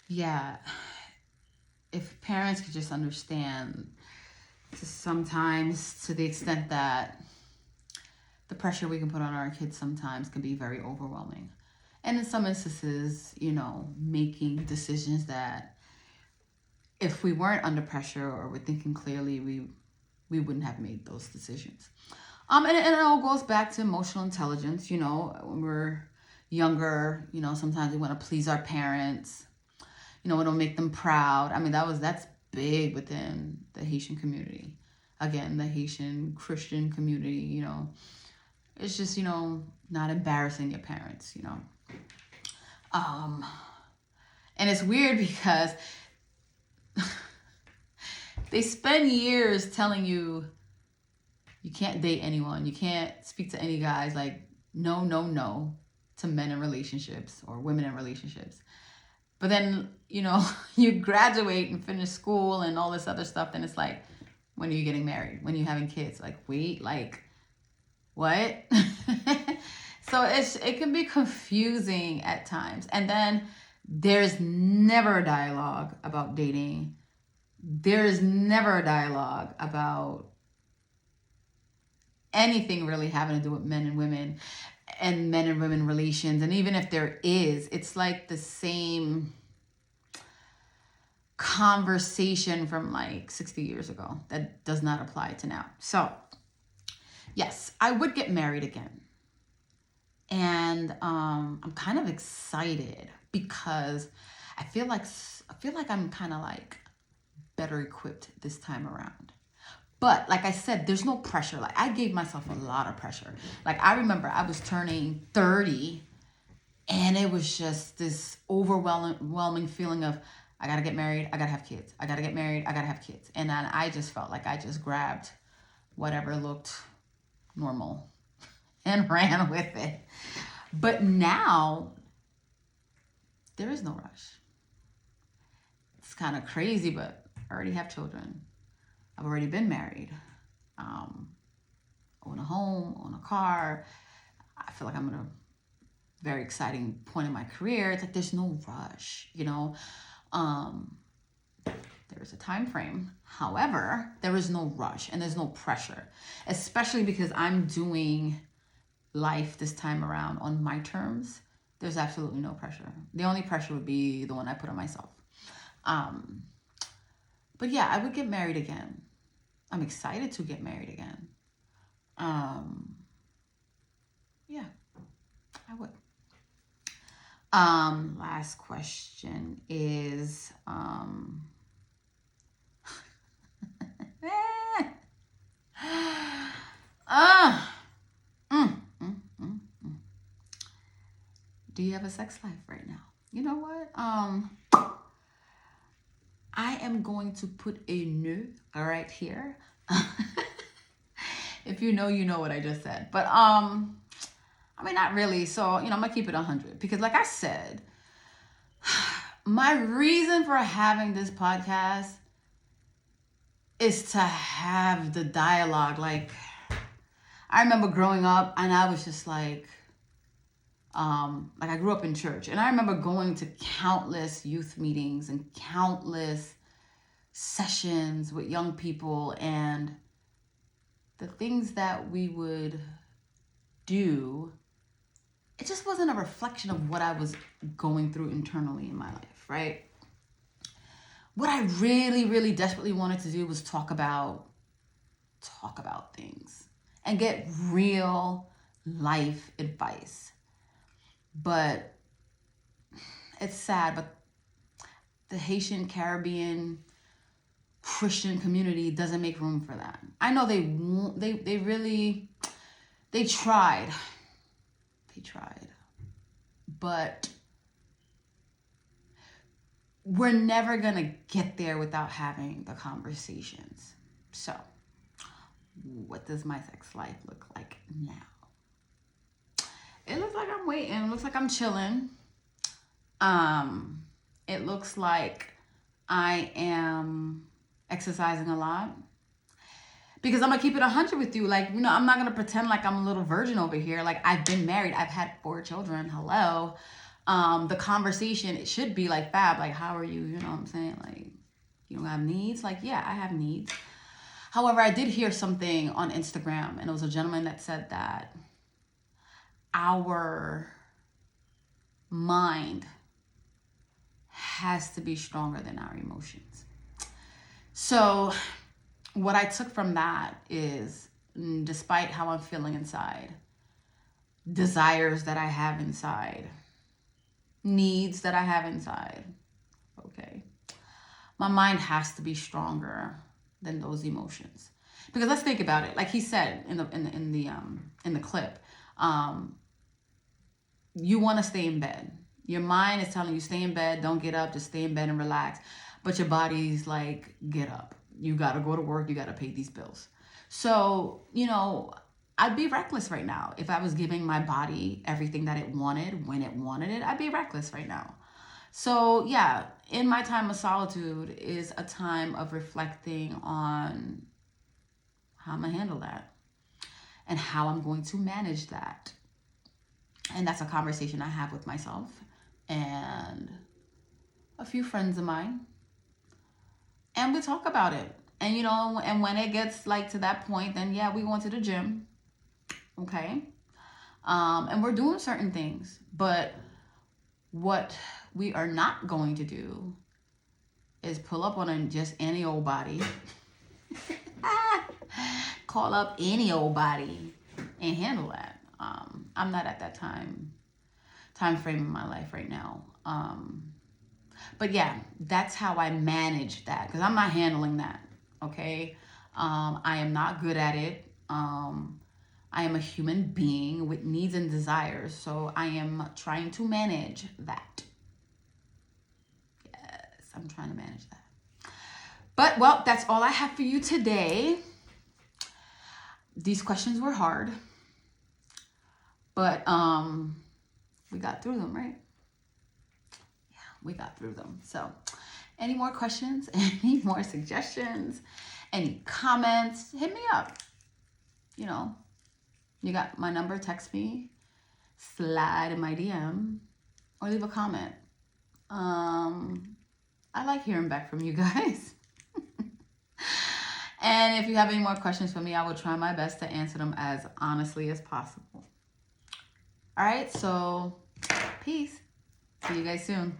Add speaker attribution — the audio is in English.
Speaker 1: Yeah, if parents could just understand, sometimes to the extent that the pressure we can put on our kids sometimes can be very overwhelming. And in some instances, making decisions that if we weren't under pressure or we're thinking clearly, we wouldn't have made those decisions. And it all goes back to emotional intelligence. When we're younger, sometimes we want to please our parents. We don't make them proud. I mean, that's big within the Haitian community. Again, the Haitian Christian community. It's just not embarrassing your parents. Um, and it's weird because they spend years telling you can't date anyone, you can't speak to any guys, like no to men in relationships or women in relationships. But then, you graduate and finish school and all this other stuff, then it's like, when are you getting married? When are you having kids? Like, wait, like, what? So it can be confusing at times. And then there's never a dialogue about dating. There's never a dialogue about anything really having to do with men and women and men and women relations. And even if there is, it's like the same conversation from like 60 years ago that does not apply to now. So yes, I would get married again. And I'm kind of excited because I feel like I'm kind of like better equipped this time around. But like I said, there's no pressure. Like I gave myself a lot of pressure. Like I remember I was turning 30 and it was just this overwhelming feeling of, I gotta get married, I gotta have kids. I gotta get married, I gotta have kids. And then I just felt like I just grabbed whatever looked normal and ran with it. But now, there is no rush. It's kind of crazy, but I already have children. I've already been married. Own a home, own a car. I feel like I'm at a very exciting point in my career. It's like there's no rush, There's a time frame. However, there is no rush and there's no pressure, especially because I'm doing life this time around on my terms. There's absolutely no pressure. The only pressure would be the one I put on myself. But yeah, I would get married again. I'm excited to get married again. Yeah, I would. Last question is, do you have a sex life right now? You know what? I am going to put a no right here. If you know what I just said. But I mean, not really. So, I'm gonna keep it 100 because like I said, my reason for having this podcast is to have the dialogue. Like, I remember growing up and I was just like I grew up in church and I remember going to countless youth meetings and countless sessions with young people, and the things that we would do, it just wasn't a reflection of what I was going through internally in my life, right? What I really, really desperately wanted to do was talk about things and get real life advice. But it's sad, but the Haitian Caribbean Christian community doesn't make room for that. I know they really tried. They tried. But we're never going to get there without having the conversations. So, what does my sex life look like now? It looks like I'm waiting. It looks like I'm chilling. It looks like I am exercising a lot. Because I'm going to keep it 100 with you. Like, I'm not going to pretend like I'm a little virgin over here. Like, I've been married. I've had 4 children. Hello. The conversation, it should be like, Fab, like, how are you? You know what I'm saying? Like, you don't have needs? Like, yeah, I have needs. However, I did hear something on Instagram, and it was a gentleman that said that our mind has to be stronger than our emotions. So what I took from that is, despite how I'm feeling inside, desires that I have inside, needs that I have inside, okay, my mind has to be stronger than those emotions. Because let's think about it. Like he said in the clip, you want to stay in bed. Your mind is telling you stay in bed, don't get up, just stay in bed and relax. But your body's like, get up. You got to go to work. You got to pay these bills. So, you know, I'd be reckless right now. If I was giving my body everything that it wanted when it wanted it, I'd be reckless right now. So yeah, in my time of solitude is a time of reflecting on how I'm going to handle that and how I'm going to manage that. And that's a conversation I have with myself and a few friends of mine. And we talk about it. And, you know, and when it gets like to that point, then yeah, we go into the gym. Okay. And we're doing certain things. But what we are not going to do is pull up on just any old body. Call up any old body and handle that. I'm not at that time frame in my life right now. But yeah, that's how I manage that, because I'm not handling that. Okay. I am not good at it. I am a human being with needs and desires, so I am trying to manage that. Yes, I'm trying to manage that. But well, that's all I have for you today. These questions were hard, but we got through them, right? Yeah, we got through them. So any more questions, any more suggestions, any comments, hit me up. You know, you got my number, text me, slide in my DM, or leave a comment. I like hearing back from you guys. And if you have any more questions for me, I will try my best to answer them as honestly as possible. All right, so peace. See you guys soon.